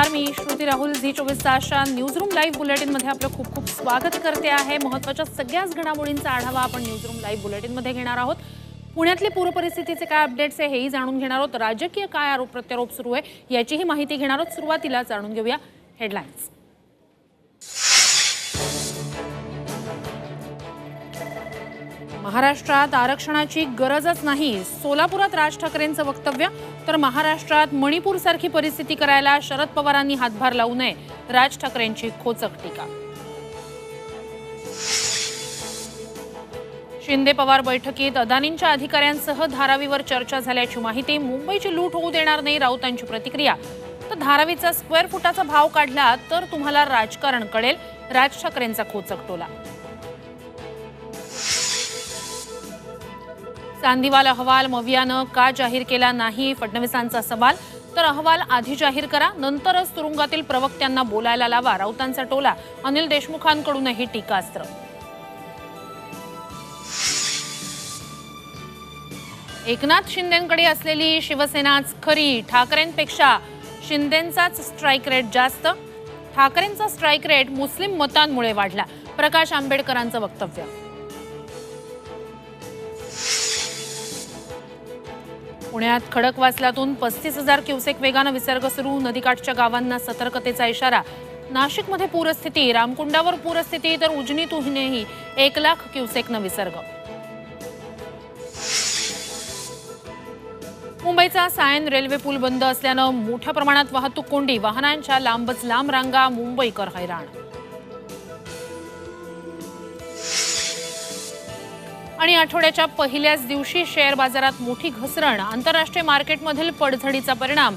नमस्कार, मी Shruti Rahul झी24 तासच्या newsroom live बुलेटिनमध्ये आपलं खूप खूप स्वागत करते आहे। महत्त्वाच्या सगळ्याच घडामोडींचा आढावा आपण न्यूजरूम लाईव्ह बुलेटिनमध्ये घेणार आहोत। पुण्यातली पूरपरिस्थितीचे काय अपडेट्स आहे हेही जाणून घेणार आहोत। राजकीय काय आरोप प्रत्यारोप सुरू आहे याचीही माहिती घेणार आहोत। सुरुवातीला जाणून घेऊया हेडलाईन्स। महाराष्ट्रात आरक्षणाची गरजच नाही, सोलापुरात राज ठाकरेंचं वक्तव्य। तर महाराष्ट्रात मणिपूरसारखी परिस्थिती करायला शरद पवारांनी हातभार लावू नये, राज ठाकरेंची खोचक टीका। शिंदे पवार बैठकीत अदानींच्या अधिकाऱ्यांसह धारावीवर चर्चा झाल्याची माहिती। मुंबईची लूट होऊ देणार नाही, राऊतांची प्रतिक्रिया। तर धारावीचा स्क्वेअर फुटाचा भाव काढला तर तुम्हाला राजकारण कळेल, राज ठाकरेंचा खोचक टोला। चांदीवाल अहवाल मवियानं का जाहीर केला नाही, फडणवीसांचा सवाल। तर अहवाल आधी जाहीर करा, नंतरच तुरुंगातील प्रवक्त्यांना बोलायला लावा, राऊतांचा टोला। अनिल देशमुखांकडूनही टीकास्त्र। एकनाथ शिंदेंकडे असलेली शिवसेनाच खरी, ठाकरेंपेक्षा शिंदेंचाच स्ट्राईक रेट जास्त। ठाकरेंचा स्ट्राईक रेट मुस्लिम मतांमुळे वाढला, प्रकाश आंबेडकरांचं वक्तव्य। पुण्यात खडकवासलातून 35,000 क्युसेक वेगानं विसर्ग सुरू, नदीकाठच्या गावांना सतर्कतेचा इशारा। नाशिकमध्ये पूरस्थिती, रामकुंडावर पूरस्थिती, तर उजनीतूनही 1,00,000 क्युसेकनं विसर्ग। मुंबईचा सायन रेल्वे पूल बंद असल्यानं मोठ्या प्रमाणात वाहतूक कोंडी, वाहनांच्या लांबच लांब रांगा, मुंबईकर हैराण। आणि आठवड्याच्या पहिल्याच दिवशी शेअर बाजारात मोठी घसरण, आंतरराष्ट्रीय मार्केटमधील पडझडीचा परिणाम।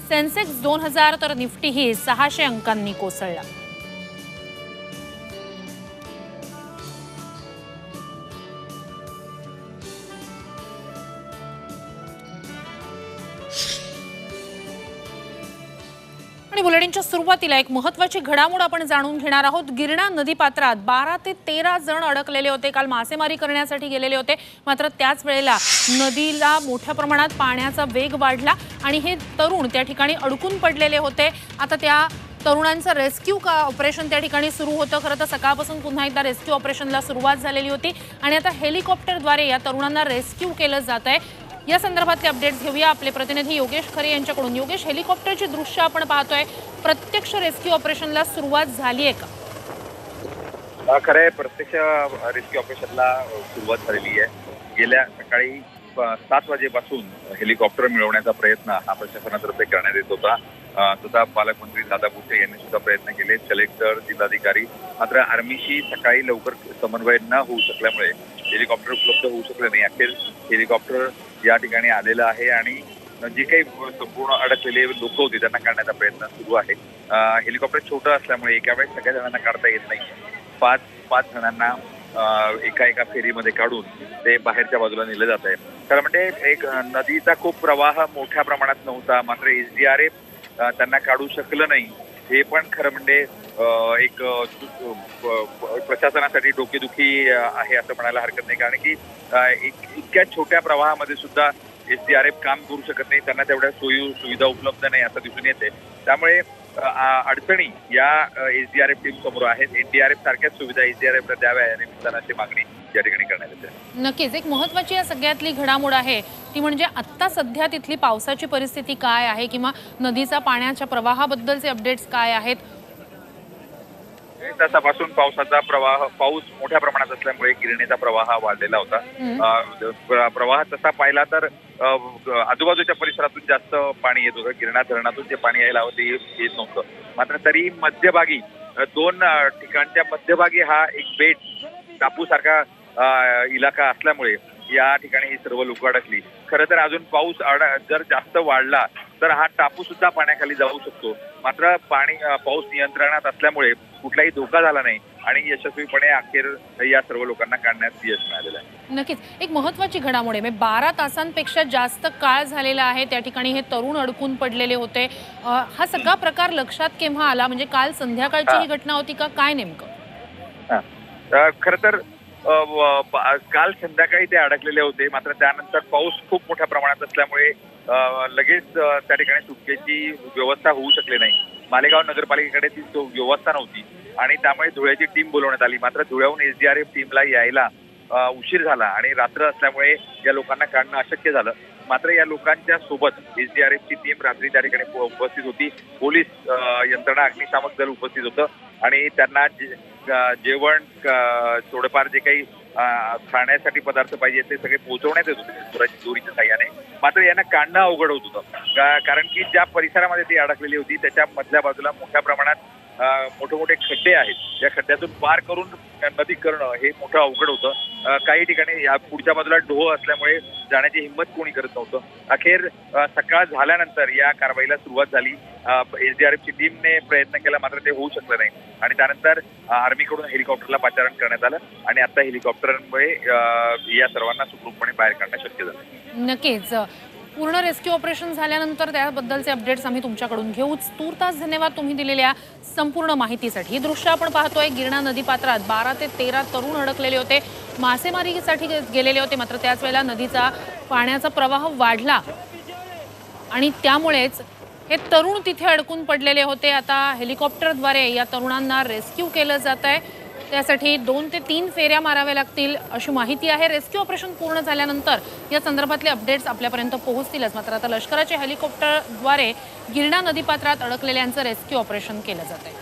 सेन्सेक्स 2000 तर निफ्टीही 600 अंकांनी कोसळला। आणि बुलेटिनच्या सुरुवातीला एक महत्त्वाची घडामोड आपण जाणून घेणार आहोत। गिरणा नदीपात्रात 12 ते 13 जण अडकलेले होते, काल मासेमारी करण्यासाठी गेलेले होते। मात्र त्याच वेळेला नदीला मोठ्या प्रमाणात पाण्याचा वेग वाढला आणि हे तरुण त्या ठिकाणी अडकून पडलेले होते। आता त्या तरुणांचं रेस्क्यू ऑपरेशन त्या ठिकाणी सुरू होतं। खरं तर सकाळपासून पुन्हा एकदा रेस्क्यू ऑपरेशनला सुरुवात झालेली होती आणि आता हेलिकॉप्टरद्वारे या तरुणांना रेस्क्यू केलं जात आहे। या संदर्भातले अपडेट्स घेऊया आपले प्रतिनिधी योगेश खरे यांच्याकडून। योगेश, हेलिकॉप्टरची दृश्य आपण पाहतोय, प्रत्यक्ष रेस्क्यू ऑपरेशनला सुरुवात झाली आहे का? खरंय, प्रत्यक्ष रेस्क्यू ऑपरेशनला सुरुवात झालेली आहे। गेल्या सकाळी 7 वाजेपासून हेलिकॉप्टर मिळवण्याचा प्रयत्न हा प्रशासनातर्फे करण्यात येत होता। तथा पालकमंत्री दादा भुसे यांनी सुद्धा प्रयत्न केले, कलेक्टर, जिल्हाधिकारी। मात्र आर्मीशी सकाळी लवकर समन्वय न होऊ शकल्यामुळे हेलिकॉप्टर उपलब्ध होऊ शकले नाही। अखेर हेलिकॉप्टर या ठिकाणी आलेलं आहे आणि जे काही संपूर्ण अडकलेले लोक होते त्यांना काढण्याचा प्रयत्न सुरू आहे। हेलिकॉप्टर छोटं असल्यामुळे एका वेळेस सगळ्या जणांना काढता येत नाही। पाच जणांना एका फेरीमध्ये काढून ते बाहेरच्या बाजूला नेलं जात आहे। खरं म्हणजे एक नदीचा खूप प्रवाह मोठ्या प्रमाणात नव्हता, मात्र SDRF त्यांना काढू शकलं नाही। हे पण खरं म्हणजे एक प्रशासनासाठी डोकेदुखी आहे असं म्हणायला हरकत नाही, कारण की इतक्या छोट्या प्रवाहामध्ये सुद्धा SDRF काम करू शकत नाही, त्यांना तेवढ्या सुविधा उपलब्ध नाही असं दिसून येते। त्यामुळे अडचणी या SDRF टीम समोर आहेत। NDRF सारख्याच सुविधा SDRF द्याव्या या निमित्ताने मागणी या ठिकाणी करण्यात येते। नक्कीच एक महत्त्वाची या सगळ्यातली घडामोड आहे ती म्हणजे आता सध्या तिथली पावसाची परिस्थिती काय आहे किंवा नदीचा पाण्याच्या प्रवाहाबद्दलचे अपडेट्स काय आहेत? तासापासून पाऊस मोठ्या प्रमाणात असल्यामुळे गिरणीचा प्रवाह वाढलेला होता। प्रवाह तसा पाहिला तर आजूबाजूच्या परिसरातून जास्त पाणी येत होतं, गिरणा धरणातून जे पाणी यायला हवं ते येत नव्हतं। मात्र तरी मध्यभागी 2 ठिकाणच्या मध्यभागी हा एक बेट टापूसारखा इलाका असल्यामुळे या ठिकाणी ही सर्व लोक अडकली। खरं तर अजून पाऊस जर जास्त वाढला तर हा टापू सुद्धा पाण्याखाली जाऊ शकतो, मात्र पाऊस नियंत्रणात असल्यामुळे कुठलाही धोका झाला नाही आणि यशस्वीपणे अखेर या सर्व लोकांना काढण्यात यश मिळालेलं आहे। नक्कीच एक महत्त्वाची घडामोड आहे। 12 तासांपेक्षा जास्त काळ झालेला आहे त्या ठिकाणी हे तरुण अडकून पडलेले होते। हा सगळा प्रकार लक्षात केव्हा आला, म्हणजे काल संध्याकाळची ही घटना होती का, काय नेमकं? खरं तर काल संध्याकाळी ते अडकलेले होते, मात्र त्यानंतर पाऊस खूप मोठ्या प्रमाणात असल्यामुळे लगेच त्या ठिकाणी सुटकेची व्यवस्था होऊ शकली नाही. मालेगाव नगरपालिकेकडे ती व्यवस्था नव्हती आणि त्यामुळे धुळ्याची टीम बोलवण्यात आली. मात्र धुळ्याहून SDRF टीमला यायला उशीर झाला आणि रात्र असल्यामुळे या लोकांना काढणं अशक्य झालं. मात्र या लोकांच्या सोबत SDRFची टीम रात्री त्या ठिकाणी उपस्थित होती. पोलीस यंत्रणा, अग्निशामक दल उपस्थित होतं आणि त्यांना जेवण, थोडंफार जे काही खाण्यासाठी पदार्थ पाहिजे ते सगळे पोहोचवण्यात येत होते दोरीच्या साह्याने. मात्र यांना काढणं अवघड होत होतं, कारण की ज्या परिसरामध्ये ती अडकलेली होती त्याच्या मधल्या बाजूला मोठ्या प्रमाणात मोठे मोठे खड्डे आहेत. या खड्ड्यातून पार करून नदी करणं हे मोठं अवघड होतं. काही ठिकाणी या पुढच्या बाजूला ढोह असल्यामुळे जाण्याची हिंमत कोणी करत नव्हतं. अखेर सकाळ झाल्यानंतर या कारवाईला सुरुवात झाली. SDRFची टीमने प्रयत्न केला, मात्र ते होऊ शकलं नाही आणि त्यानंतर आर्मीकडून हेलिकॉप्टरला पाचारण करण्यात आलं आणि आता हेलिकॉप्टरमुळे या सर्वांना सुखरूपपणे बाहेर काढणं शक्य झालं. नक्कीच पूर्ण रेस्क्यू ऑपरेशन झाल्यानंतर त्याबद्दलचे अपडेट्स आम्ही तुमच्याकडून घेऊच. तूर्तास धन्यवाद तुम्ही दिलेल्या संपूर्ण माहितीसाठी. दृश्य आपण पाहतोय, गिरणा नदीपात्रात 12 ते 13 तरुण अडकलेले होते, मासेमारीसाठी गेलेले होते. मात्र त्याच वेळेला नदीचा पाण्याचा प्रवाह वाढला आणि त्यामुळेच हे तरुण तिथे अडकून पडलेले होते. आता हेलिकॉप्टरद्वारे या तरुणांना रेस्क्यू केलं जात आहे. त्यासाठी 2 ते 3 फेऱ्या माराव्या लागतील अशी माहिती आहे. रेस्क्यू ऑपरेशन पूर्ण झाल्यानंतर या संदर्भातले अपडेट्स आपल्यापर्यंत पोहोचतीलच. मात्र आता लष्कराच्या हेलिकॉप्टरद्वारे गिरणा नदीपात्रात अडकलेल्यांचं रेस्क्यू ऑपरेशन केलं जात आहे.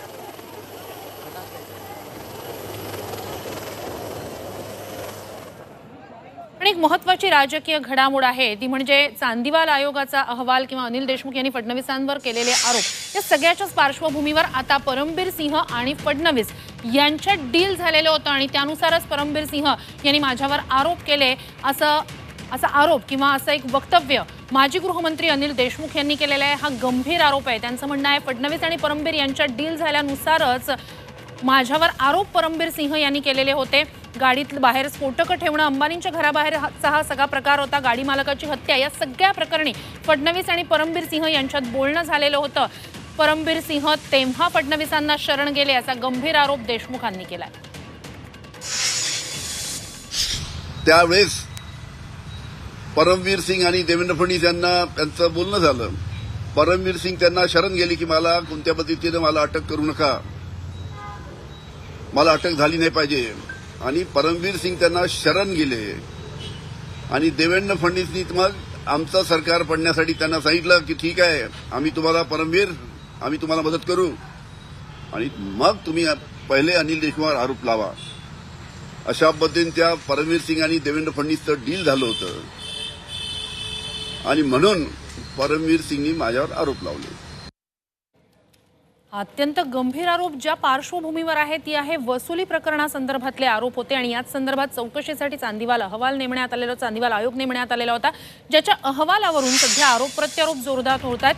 आणि एक महत्त्वाची राजकीय घडामोड आहे ती म्हणजे चांदीवाल आयोगाचा अहवाल किंवा अनिल देशमुख यांनी फडणवीसांवर केलेले आरोप. या सगळ्याच्याच पार्श्वभूमीवर आता परमबीर सिंह आणि फडणवीस यांच्यात डील झालेलं होतं आणि त्यानुसारच परमबीर सिंह यांनी माझ्यावर आरोप केले असा आरोप किंवा असं एक वक्तव्य माजी गृहमंत्री अनिल देशमुख यांनी केलेलं आहे. हा गंभीर आरोप आहे. त्यांचं म्हणणं आहे फडणवीस आणि परमबीर यांच्यात डील झाल्यानुसारच माझ्यावर आरोप परमबीर सिंह यांनी केलेले होते. गाडीत बाहेर स्फोटकं ठेवणं, अंबानींच्या घराबाहेरचा हा सगळा प्रकार होता, गाडी मालकाची हत्या, या सगळ्या प्रकरणी फडणवीस आणि परमबीर सिंह यांच्यात बोलणं झालेलं होतं. परमबीर सिंह तेव्हा फडणवीसांना शरण गेले असा गंभीर आरोप देशमुखांनी केलाय. त्यावेळेस परमबीर सिंग आणि देवेंद्र फडणवीस यांना त्यांचं बोलणं झालं. परमबीर सिंग त्यांना शरण गेली की मला कोणत्या पद्धतीने मला अटक करू नका, मला अटक झाली नाही पाहिजे. आणि परमबीर सिंग त्यांना शरण गेले आणि देवेंद्र फडणवीसनी मग आमचं सरकार पडण्यासाठी त्यांना सांगितलं की ठीक आहे, आम्ही तुम्हाला परमबीर आम्ही तुम्हाला मदत करू आणि मग तुम्ही पहिले अनिल देशमुखावर आरोप लावा. अशा पद्धतीने त्या परमबीर सिंग आणि देवेंद्र फडणवीसचं डील झालं होतं आणि म्हणून परमबीर सिंगनी माझ्यावर आरोप लावले. अत्यंत गंभीर आरोप ज्या पार्श्वभूमीवर आहे ती आहे वसुली प्रकरणासंदर्भातले आरोप होते आणि याच संदर्भात चौकशीसाठी चांदीवाल अहवाल नेमण्यात आलेला, चांदीवाल आयोग नेमण्यात आलेला होता, ज्याच्या अहवालावरून सध्या आरोप प्रत्यारोप जोरदार होत आहेत.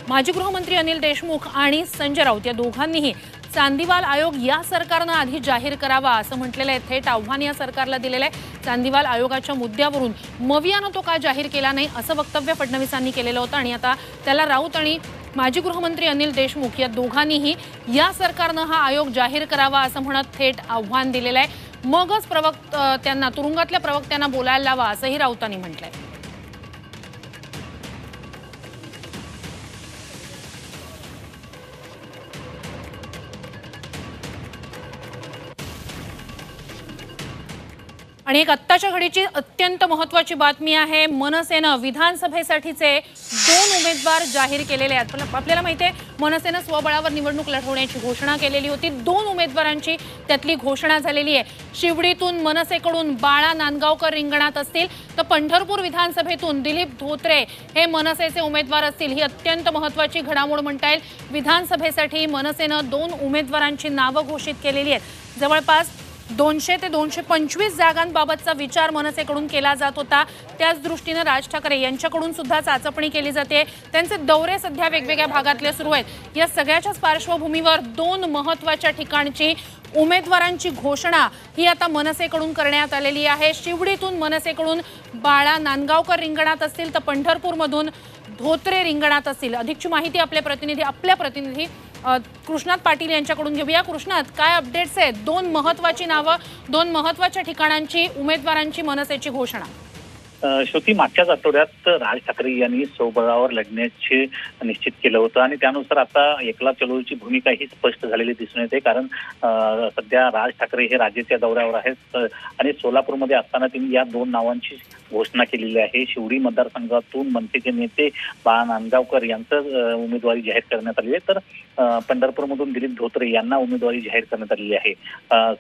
माजी गृहमंत्री अनिल देशमुख आणि संजय राऊत या दोघांनीही चांदीवाल आयोग या सरकारनं आधी जाहीर करावा असं म्हटलेलं आहे. थेट आव्हान या सरकारला दिलेलं आहे. चांदीवाल आयोगाच्या मुद्द्यावरून मवियानं तो का जाहीर केला नाही असं वक्तव्य फडणवीसांनी केलेलं होतं आणि आता त्याला राऊत आणि माजी गृहमंत्री अनिल देशमुख या दोघांनीही या सरकारनं हा आयोग जाहीर करावा असं म्हणत थेट आव्हान दिलेलं आहे. मगच त्यांना तुरुंगातल्या प्रवक्त्यांना बोलायला लावा असंही राऊतांनी म्हटलंय. आणि एक आत्ताच्या घडीची अत्यंत महत्त्वाची बातमी आहे. मनसेनं विधानसभेसाठीचे 2 उमेदवार जाहीर केलेले आहेत. आपल्याला माहिती आहे मनसेनं स्वबळावर निवडणूक लढवण्याची घोषणा केलेली होती. 2 उमेदवारांची त्यातली घोषणा झालेली आहे. शिवडीतून मनसेकडून बाळा नांदगावकर रिंगणात असतील तर पंढरपूर विधानसभेतून दिलीप धोत्रे हे मनसेचे उमेदवार असतील. ही अत्यंत महत्त्वाची घडामोड म्हणता येईल. विधानसभेसाठी मनसेनं 2 उमेदवारांची नावं घोषित केलेली आहेत. जवळपास 200 ते 225 जागांबाबतचा विचार मनसेकडून केला जात होता. त्याच दृष्टीने राज ठाकरे यांच्याकडून सुद्धा चाचपणी केली जाते. त्यांचे दौरे सध्या वेगवेगळ्या भागातले सुरू आहेत. या सगळ्याच्याच पार्श्वभूमीवर 2 महत्त्वाच्या ठिकाणची उमेदवारांची घोषणा ही आता मनसेकडून करण्यात आलेली आहे. शिवडीतून मनसेकडून बाळा नांदगावकर रिंगणात असतील तर पंढरपूरमधून धोत्रे रिंगणात असतील. अधिकची माहिती आपल्या प्रतिनिधी कृष्णात पाटील यांच्याकडून घेऊया. कृष्णात, काय अपडेट्स आहेत? 2 महत्त्वाची नावं, 2 महत्त्वाच्या ठिकाणांची उमेदवारांची मनसेची घोषणा. श्रुती, मागच्याच आठवड्यात राज ठाकरे यांनी स्वबळावर लढण्याचे निश्चित केलं होतं आणि त्यानुसार आता एकला चलोची भूमिका ही स्पष्ट झालेली दिसून येते. कारण सध्या राज ठाकरे हे राज्याच्या दौऱ्यावर आहेत आणि सोलापूरमध्ये असताना त्यांनी या 2 नावांची घोषणा केलेली आहे. शिवडी मतदारसंघातून मनसेचे नेते बाळा नांदगावकर यांचं उमेदवारी जाहीर करण्यात आली आहे, तर पंढरपूरमधून दिलीप धोत्रे यांना उमेदवारी जाहीर करण्यात आलेली आहे.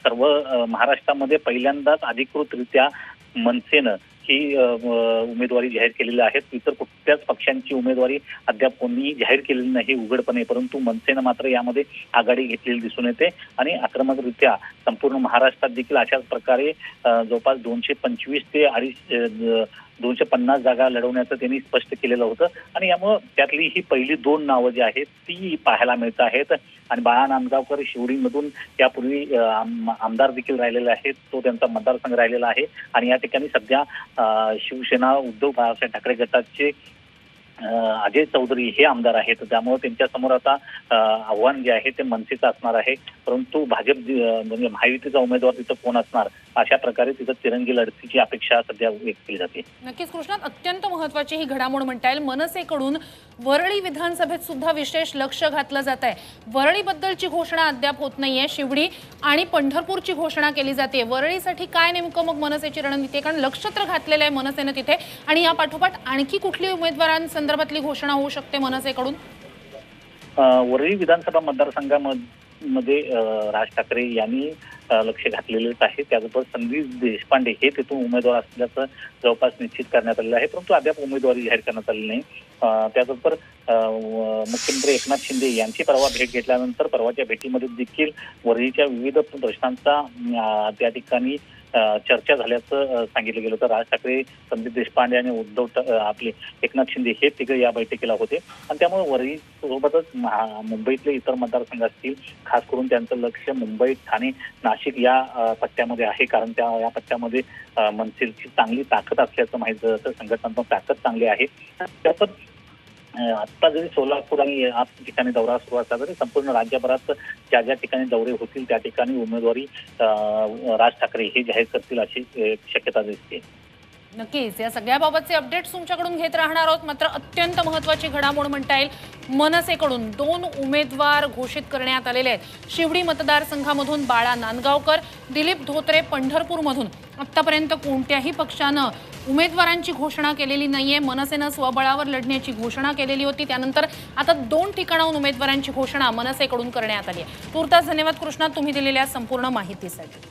सर्व महाराष्ट्रामध्ये पहिल्यांदाच अधिकृतरित्या मनसेनं ही उमेदवारी जाहीर केलेली आहे. इतर कुठल्याच पक्षांची उमेदवारी अद्याप कोणी जाहीर केलेली नाही उघडपणे, परंतु मनसेनं मात्र यामध्ये आघाडी घेतलेली दिसून येते आणि आक्रमकरित्या संपूर्ण महाराष्ट्रात देखील अशाच प्रकारे जवळपास 225 ते 250 जागा लढवण्याचं त्यांनी स्पष्ट केलेलं होतं आणि यामुळं त्यातली ही पहिली 2 नावं जी आहेत ती पाहायला मिळत आहेत. आणि बाळा नांदगावकर शिवडीमधून यापूर्वी आमदार देखील राहिलेले आहेत, तो त्यांचा मतदारसंघ राहिलेला आहे आणि या ठिकाणी सध्या शिवसेना उद्धव बाळासाहेब ठाकरे गटाचे अजय चौधरी हे आमदार आहेत. त्यामुळे त्यांच्यासमोर आता आव्हान जे आहे ते मनसेचं असणार आहे, परंतु भाजप म्हणजे महायुतीचा उमेदवार तिथं कोण असणार अशा प्रकारे तिथं तिरंगी लढतीची अपेक्षा सध्या व्यक्त केली जाते. नक्कीच कृष्णात, अत्यंत महत्त्वाची ही घडामोड म्हणता येईल. मनसेकडून वरळी विधानसभेत सुद्धा विशेष लक्ष घातलं जात आहे. वरळीबद्दलची घोषणा अद्याप होत नाहीये, शिवडी आणि पंढरपूरची घोषणा केली जाते. वरळीसाठी काय नेमकं मग मनसेची रणनीती आहे? कारण लक्ष तर घातलेलं आहे मनसेनं तिथे, आणि या पाठोपाठ आणखी कुठली उमेदवारांसंदर्भातली घोषणा होऊ शकते मनसेकडून? वरळी विधानसभा मतदारसंघामध्ये राज ठाकरे यांनी लक्ष घातलेलेच आहे. त्याचबरोबर संदीप देशपांडे हे तिथून उमेदवार असल्याचं जवळपास निश्चित करण्यात आलेलं आहे, परंतु अद्याप उमेदवारी जाहीर करण्यात आली नाही. त्याचबरोबर मुख्यमंत्री एकनाथ शिंदे यांची परवा भेट घेतल्यानंतर परवाच्या भेटीमध्ये देखील वरळीच्या विविध प्रश्नांचा त्या ठिकाणी चर्चा झाल्याचं सांगितलं गेलं होतं. राज ठाकरे, संदीप देशपांडे आणि आपले एकनाथ शिंदे हे तिघे या बैठकीला होते आणि त्यामुळे वरळी सोबतच मुंबईतले इतर मतदारसंघ असतील, खास करून त्यांचं लक्ष मुंबई, ठाणे, नाशिक या पट्ट्यामध्ये आहे. कारण या पट्ट्यामध्ये मनसेची चांगली ताकद असल्याचं माहिती जातं, संघटनात्मक ताकद चांगली आहे. त्यातच आता जरी सोलापूर आणि या ठिकाणी दौरा सुरू असला तरी संपूर्ण राज्यभरात ज्या ज्या ठिकाणी दौरे होतील त्या ठिकाणी उमेदवारी राज ठाकरे हे जाहीर करतील अशी शक्यता दिसते. नक्कीच या सगळ्याबाबतचे अपडेट्स तुमच्याकडून घेत राहणार आहोत. मात्र अत्यंत महत्त्वाची घडामोड म्हणता येईल, मनसेकडून 2 उमेदवार घोषित करण्यात आलेले आहेत. शिवडी मतदारसंघामधून बाळा नांदगावकर, दिलीप धोत्रे पंढरपूरमधून. आत्तापर्यंत कोणत्याही पक्षानं उमेदवारांची घोषणा केलेली नाहीये. मनसेनं स्वबळावर लढण्याची घोषणा केलेली होती, त्यानंतर आता 2 ठिकाणाहून उमेदवारांची घोषणा मनसेकडून करण्यात आली आहे. तुर्तास धन्यवाद कृष्णा, तुम्ही दिलेल्या संपूर्ण माहितीसाठी.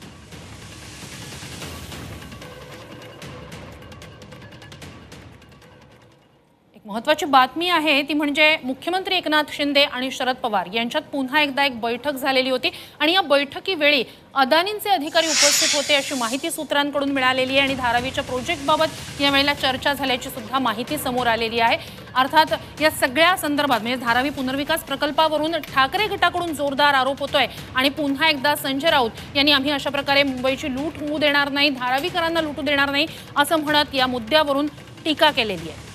महत्त्वाची बातमी आहे ती म्हणजे मुख्यमंत्री एकनाथ शिंदे आणि शरद पवार यांच्यात पुन्हा एकदा एक बैठक झालेली होती आणि या बैठकीवेळी अदानींचे अधिकारी उपस्थित होते अशी माहिती सूत्रांकडून मिळालेली आहे आणि धारावीच्या प्रोजेक्टबाबत यावेळेला चर्चा झाल्याची सुद्धा माहिती समोर आलेली आहे. अर्थात या सगळ्या संदर्भात म्हणजे धारावी पुनर्विकास प्रकल्पावरून ठाकरे गटाकडून जोरदार आरोप होतोय आणि पुन्हा एकदा संजय राऊत यांनी आम्ही अशा प्रकारे मुंबईची लूट होऊ देणार नाही, धारावीकरांना लुटू देणार नाही असं म्हणत या मुद्द्यावरून टीका केलेली आहे.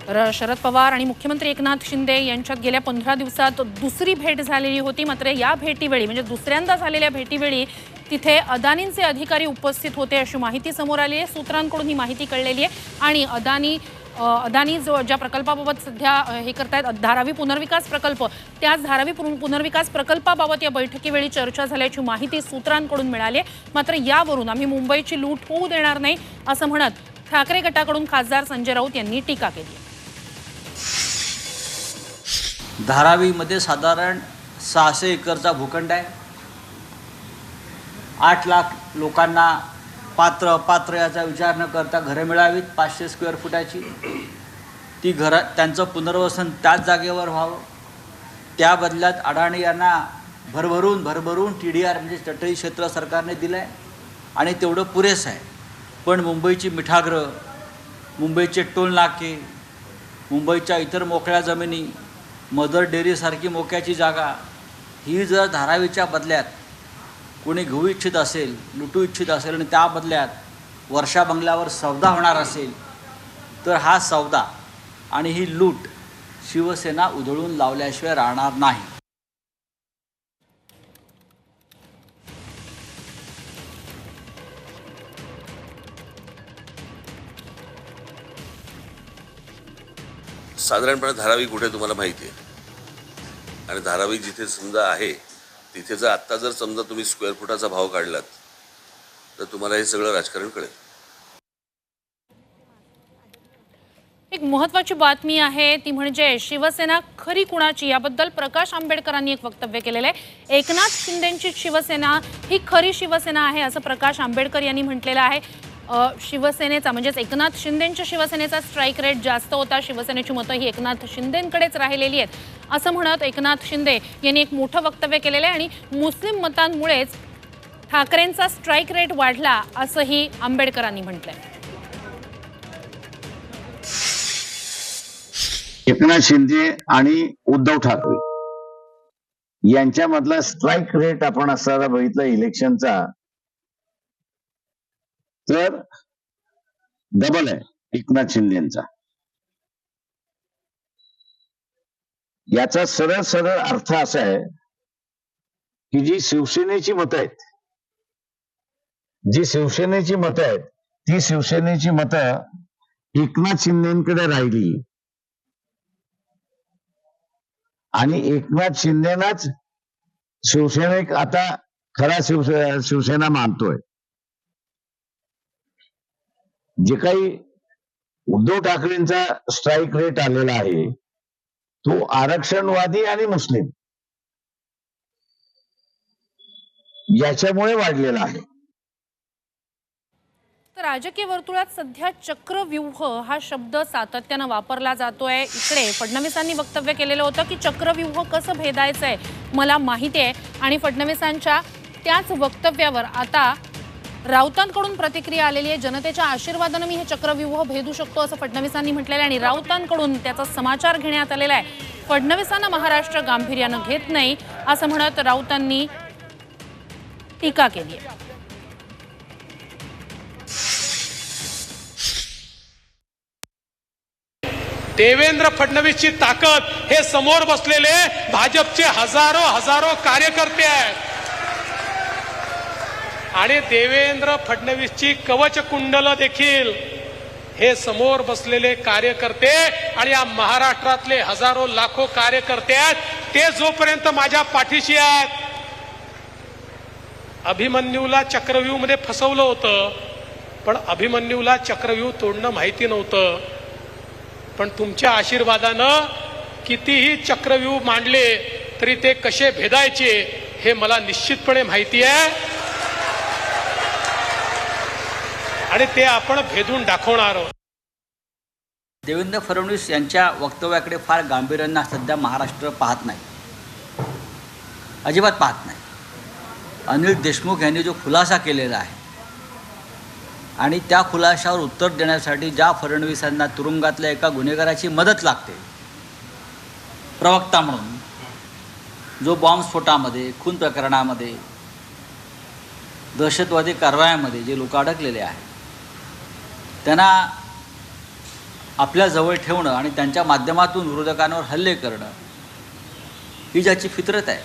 तर शरद पवार आणि मुख्यमंत्री एकनाथ शिंदे यांच्यात गेल्या 15 दिवसात दुसरी भेट झालेली होती. मात्र या भेटीवेळी म्हणजे दुसऱ्यांदा झालेल्या भेटीवेळी तिथे अदानींचे अधिकारी उपस्थित होते अशी माहिती समोर आली आहे. सूत्रांकडून ही माहिती कळलेली आहे आणि अदानी जो ज्या प्रकल्पाबाबत सध्या हे करतायत धारावी पुनर्विकास प्रकल्प, त्याच धारावी पुनर्विकास प्रकल्पाबाबत या बैठकीवेळी चर्चा झाल्याची माहिती सूत्रांकडून मिळाली आहे. मात्र यावरून आम्ही मुंबईची लूट होऊ देणार नाही असं म्हणत ठाकरे गटाकडून खासदार संजय राऊत यांनी टीका केली. धारावीमध्ये साधारण 600 एकरचा भूखंड आहे. 8 लाख लोकांना पात्र याचा विचार न करता घरं मिळावीत 500 स्क्वेअर फुटाची. ती घरं त्यांचं पुनर्वसन त्याच जागेवर व्हावं. त्या बदल्यात अडाणी यांना भरभरून TDR म्हणजे तटही क्षेत्र सरकारने दिलं आहे आणि तेवढं पुरेसं आहे. पण मुंबईची मिठागृह, मुंबईचे टोल नाके, मुंबईच्या इतर मोकळ्या जमिनी, मदर डेअरीसारखी मोक्याची जागा ही जर धारावीच्या बदल्यात कोणी घेऊ इच्छित असेल, लुटू इच्छित असेल आणि त्या बदल्यात वर्षा बंगल्यावर सौदा होणार असेल तर हा सौदा आणि ही लूट शिवसेना उधळून लावल्याशिवाय राहणार नाही. साधारणपणे धारावी कुठे तुम्हाला माहिती आहे, आणि धारावी जिथे समजा आहे तिथे जर आत्ता जर समजा तुम्ही स्क्वेअर फुटाचा भाव काढलात तर तुम्हाला हे सगळं राजकारण कळेल. एक महत्त्वाची बातमी आहे ती म्हणजे शिवसेना खरी कुणाची याबद्दल प्रकाश आंबेडकरांनी एक वक्तव्य केलेलं आहे. एकनाथ शिंदेंची शिवसेना ही खरी शिवसेना आहे असं प्रकाश आंबेडकर यांनी म्हटलेलं आहे. शिवसेनेचा म्हणजेच एकनाथ शिंदेंच्या शिवसेनेचा स्ट्राईक रेट जास्त होता, शिवसेनेची मतं ही एकनाथ शिंदेंकडेच राहिलेली आहेत असं म्हणत एकनाथ शिंदे यांनी एक मोठं वक्तव्य केलेलं आहे. आणि मुस्लिम मतांमुळेच ठाकरेंचा स्ट्राईक रेट वाढला असंही आंबेडकरांनी म्हटलंय. एकनाथ शिंदे आणि उद्धव ठाकरे यांच्यामधला स्ट्राईक रेट आपण असताना बघितलं इलेक्शनचा तर डबल आहे एकनाथ शिंदेचा. याचा सरळ सरळ अर्थ असा आहे की जी शिवसेनेची मतं आहेत, ती शिवसेनेची मतं एकनाथ शिंदेकडे राहिली आणि एकनाथ शिंदेनाच शिवसेनेक आता खरा शिवसेना मानतोय. जे काही उद्धव ठाकरेंचा स्ट्राईक रेट आलेला आहे तो आरक्षणवादी आणि मुस्लिम याच्यामुळे वाढलेला आहे. तर राजकीय वर्तुळात सध्या चक्रव्यूह हा शब्द सातत्यानं वापरला जातोय. इकडे फडणवीसांनी वक्तव्य केलेलं होतं की चक्रव्यूह कसं भेदायचंय मला माहिती आहे, आणि फडणवीसांच्या त्याच वक्तव्यावर आता राऊतांकडून प्रतिक्रिया आलेली आहे. जनतेच्या आशीर्वादानं मी हे चक्रव्यूह भेदू शकतो असं फडणवीसांनी म्हटलेलं आहे आणि राऊतांकडून त्याचा समाचार घेण्यात आलेला आहे. फडणवीसांना महाराष्ट्र गांभीर्यानं घेत नाही असं म्हणत राऊतांनी टीका केली आहे. देवेंद्र फडणवीसची ताकद हे समोर बसलेले भाजपचे हजारो कार्यकर्ते आहेत आणि देवेंद्र फडणवीसची कवच कुंडल देखील हे समोर बसलेले कार्यकर्ते आणि या महाराष्ट्रातले हजारो लाखो कार्यकर्ते आहेत. ते जोपर्यंत माझ्या पाठीशी आहेत. अभिमन्यूला चक्रव्यूह मध्ये फसवलं होतं, पण अभिमन्यूला चक्रव्यूह तोडणं माहिती नव्हतं. पण तुमच्या आशीर्वादानं कितीही चक्रव्यूह मांडले तरी ते कसे भेदायचे हे मला निश्चितपणे माहिती आहे आणि ते आपण भेदून दाखवणार आहोत. देवेंद्र फडणवीस यांच्या वक्तव्याकडे फार गांभीर्यानं सध्या महाराष्ट्र पाहत नाही, अजिबात पाहत नाही. अनिल देशमुख यांनी जो खुलासा केलेला आहे आणि त्या खुलाशावर उत्तर देण्यासाठी ज्या फडणवीसांना तुरुंगातल्या एका गुन्हेगाराची मदत लागते प्रवक्ता म्हणून, जो बॉम्बस्फोटामध्ये, खून प्रकरणामध्ये, दहशतवादी कारवायांमध्ये जे लोक अडकलेले आहेत त्यांना आपल्या जवळ ठेवणं आणि त्यांच्या माध्यमातून विरोधकांवर हल्ले करणं ही ज्याची फितरत आहे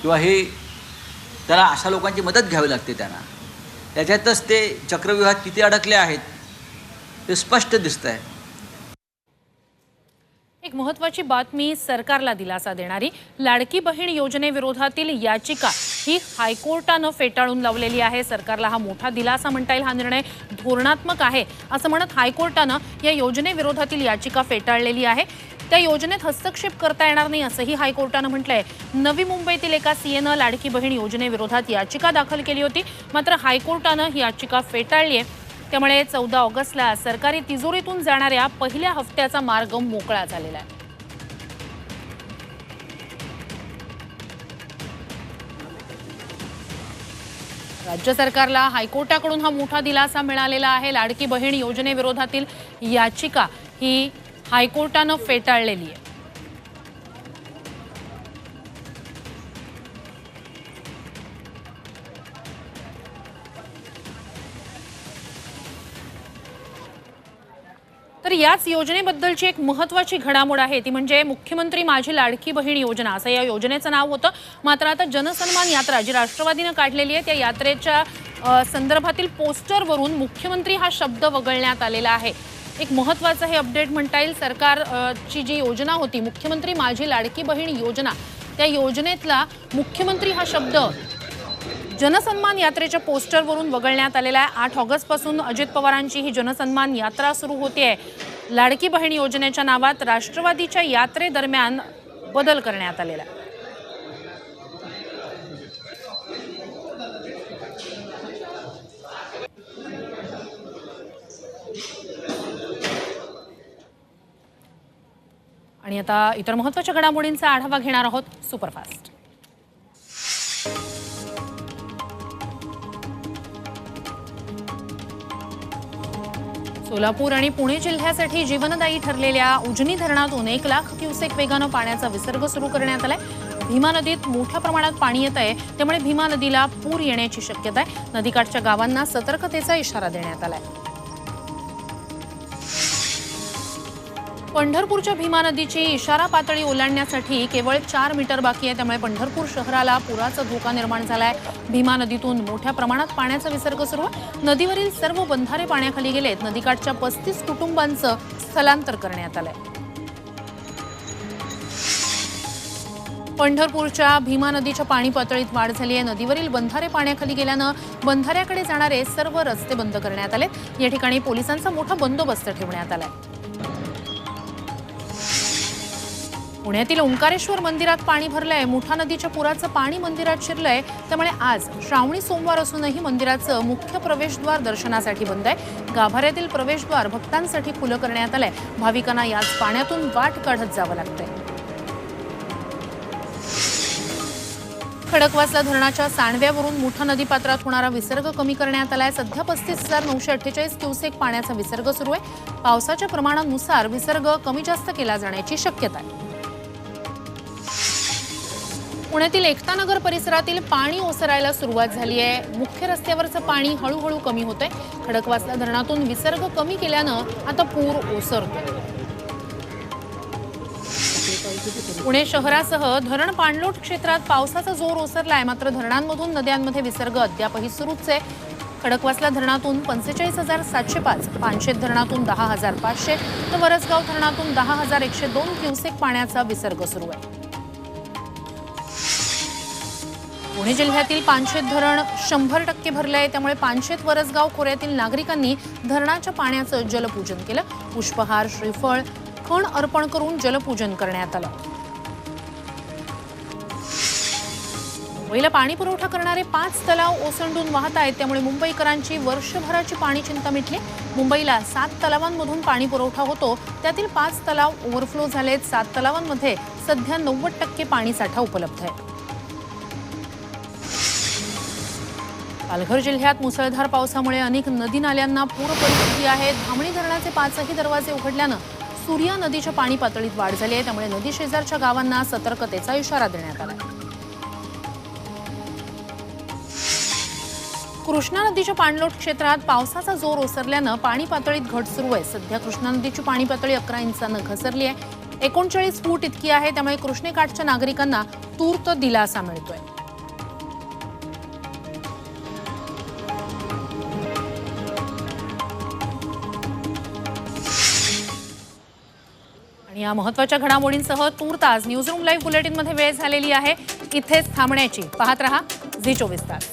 किंवा हे त्याला अशा लोकांची मदत घ्यावी लागते त्यांना, त्याच्यातच ते चक्रव्यूहात किती अडकले आहेत ते स्पष्ट दिसत आहे. एक महत्त्वाची बातमी सरकारला दिलासा देणारी. लाडकी बहीण योजनेविरोधातील याचिका ही हायकोर्टानं फेटाळून लावलेली आहे. सरकारला हा मोठा दिलासा म्हणता येईल. हा निर्णय धोरणात्मक आहे असं म्हणत हायकोर्टानं या योजनेविरोधातील याचिका फेटाळलेली आहे. त्या योजनेत हस्तक्षेप करता येणार नाही असंही हायकोर्टानं म्हटलंय. नवी मुंबईतील एका सीएनं लाडकी बहीण योजनेविरोधात याचिका दाखल केली होती, मात्र हायकोर्टानं ही याचिका फेटाळली आहे. त्यामुळे 14 ऑगस्टला सरकारी तिजोरीतून जाणाऱ्या पहिल्या हप्त्याचा मार्ग मोकळा झालेला आहे. राज्य सरकारला हायकोर्टाकडून हा मोठा दिलासा मिळालेला आहे. लाडकी बहीण योजनेविरोधातील याचिका ही हायकोर्टानं फेटाळलेली आहे. तर याच योजनेबद्दलची एक महत्त्वाची घडामोड आहे ती म्हणजे मुख्यमंत्री माझी लाडकी बहीण योजना असं या योजनेचं नाव होतं. मात्र आता जनसन्मान यात्रा जी राष्ट्रवादीनं काढलेली आहे त्या यात्रेच्या संदर्भातील पोस्टरवरून मुख्यमंत्री हा शब्द वगळण्यात आलेला आहे. एक महत्त्वाचं हे अपडेट म्हणता येईल. सरकारची जी योजना होती मुख्यमंत्री माझी लाडकी बहीण योजना, त्या योजनेतला मुख्यमंत्री हा शब्द जनसन्मान यात्रेच्या पोस्टरवरून वगळण्यात आलेला आहे. 8 ऑगस्टपासून अजित पवारांची ही जनसन्मान यात्रा सुरू होते. लाडकी बहीण योजनेच्या नावात राष्ट्रवादीच्या यात्रेदरम्यान बदल करण्यात आलेला आहे. आणि आता इतर महत्त्वाच्या घडामोडींचा आढावा घेणार आहोत सुपरफास्ट. सोलापूर आणि पुणे जिल्ह्यासाठी जीवनदायी ठरलेल्या उजनी धरणातून 1 लाख क्युसेक वेगानं पाण्याचा विसर्ग सुरू करण्यात आलाय. भीमा नदीत मोठ्या प्रमाणात पाणी येत आहे, त्यामुळे भीमा नदीला पूर येण्याची शक्यता आहे. नदीकाठच्या गावांना सतर्कतेचा इशारा देण्यात आलाय. पंढरपूरच्या भीमा नदीची इशारा पातळी ओलांडण्यासाठी केवळ 4 मीटर बाकी आहे, त्यामुळे पंढरपूर शहराला पुराचा धोका निर्माण झालाय. भीमा नदीतून मोठ्या प्रमाणात पाण्याचा विसर्ग सुरू आहे. नदीवरील सर्व बंधारे पाण्याखाली गेलेत. नदीकाठच्या 35 कुटुंबांचं स्थलांतर करण्यात आलंय. पंढरपूरच्या भीमा नदीच्या पाणी पातळीत वाढ झाली आहे. नदीवरील बंधारे पाण्याखाली गेल्यानं बंधाऱ्याकडे जाणारे सर्व रस्ते बंद करण्यात आलेत. या ठिकाणी पोलिसांचा मोठा बंदोबस्त ठेवण्यात आलाय. पुण्यातील ओंकारेश्वर मंदिरात पाणी भरलंय. मुठा नदीच्या पुराचं पाणी मंदिरात शिरलंय, त्यामुळे आज श्रावणी सोमवार असूनही मंदिराचं मुख्य प्रवेशद्वार दर्शनासाठी बंद आहे. गाभाऱ्यातील प्रवेशद्वार भक्तांसाठी खुलं करण्यात आलंय. भाविकांना याच पाण्यातून वाट काढत जावं लागतंय. खडकवासला धरणाच्या सांडव्यावरून मुठा नदीपात्रात होणारा विसर्ग कमी करण्यात आलाय. सध्या 35,948 क्युसेक पाण्याचा विसर्ग सुरू आहे. पावसाच्या प्रमाणानुसार विसर्ग कमी जास्त केला जाण्याची शक्यता आहे. पुण्यातील एकतानगर परिसरातील पाणी ओसरायला सुरुवात झाली आहे. मुख्य रस्त्यावरचं पाणी हळूहळू कमी होतंय. खडकवासला धरणातून विसर्ग कमी केल्यानं आता पूर ओसरतो. पुणे शहरासह धरण पाणलोट क्षेत्रात पावसाचा जोर ओसरलाय. मात्र धरणांमधून नद्यांमध्ये विसर्ग अद्यापही सुरूच आहे. खडकवासला धरणातून 45,705, पानशेत धरणातून 10,500 तर वरसगाव धरणातून 10,102 क्युसेक पाण्याचा विसर्ग सुरू आहे. पुणे जिल्ह्यातील पानशेत धरण 100% भरलंय, त्यामुळे पानशेत वरसगाव खोऱ्यातील नागरिकांनी धरणाच्या पाण्याचं जलपूजन केलं. पुष्पहार, श्रीफळ, खण अर्पण करून जलपूजन करण्यात आलं. मुंबईला पाणी पुरवठा करणारे 5 तलाव ओसंडून वाहत आहेत, त्यामुळे मुंबईकरांची वर्षभराची पाणी चिंता मिटली. मुंबईला 7 तलावांमधून पाणी पुरवठा होतो, त्यातील 5 तलाव ओव्हरफ्लो झालेत. 7 तलावांमध्ये सध्या 90% पाणी साठा उपलब्ध आहे. पालघर जिल्ह्यात मुसळधार पावसामुळे अनेक नदी नाल्यांना पूर परिस्थिती आहे. धामणी धरणाचे 5ही दरवाजे उघडल्यानं सूर्या नदीच्या पाणी पातळीत वाढ झाली आहे, त्यामुळे नदी शेजारच्या गावांना सतर्कतेचा इशारा देण्यात आला. कृष्णा नदीच्या पाणलोट क्षेत्रात पावसाचा जोर ओसरल्यानं पाणी पातळीत घट सुरू आहे. सध्या कृष्णा नदीची पाणी पातळी 11 इंचानं घसरली आहे. 39 फूट इतकी आहे, त्यामुळे कृष्णेकाठच्या नागरिकांना तूर्त दिलासा मिळतोय. या महत्त्वाच्या घडामोडींसह तूर्त आज न्यूजरूम लाईव्ह बुलेटिनमध्ये वेळ झालेली आहे. इथेच थांबण्याची. पाहत रहा झी 24 तास.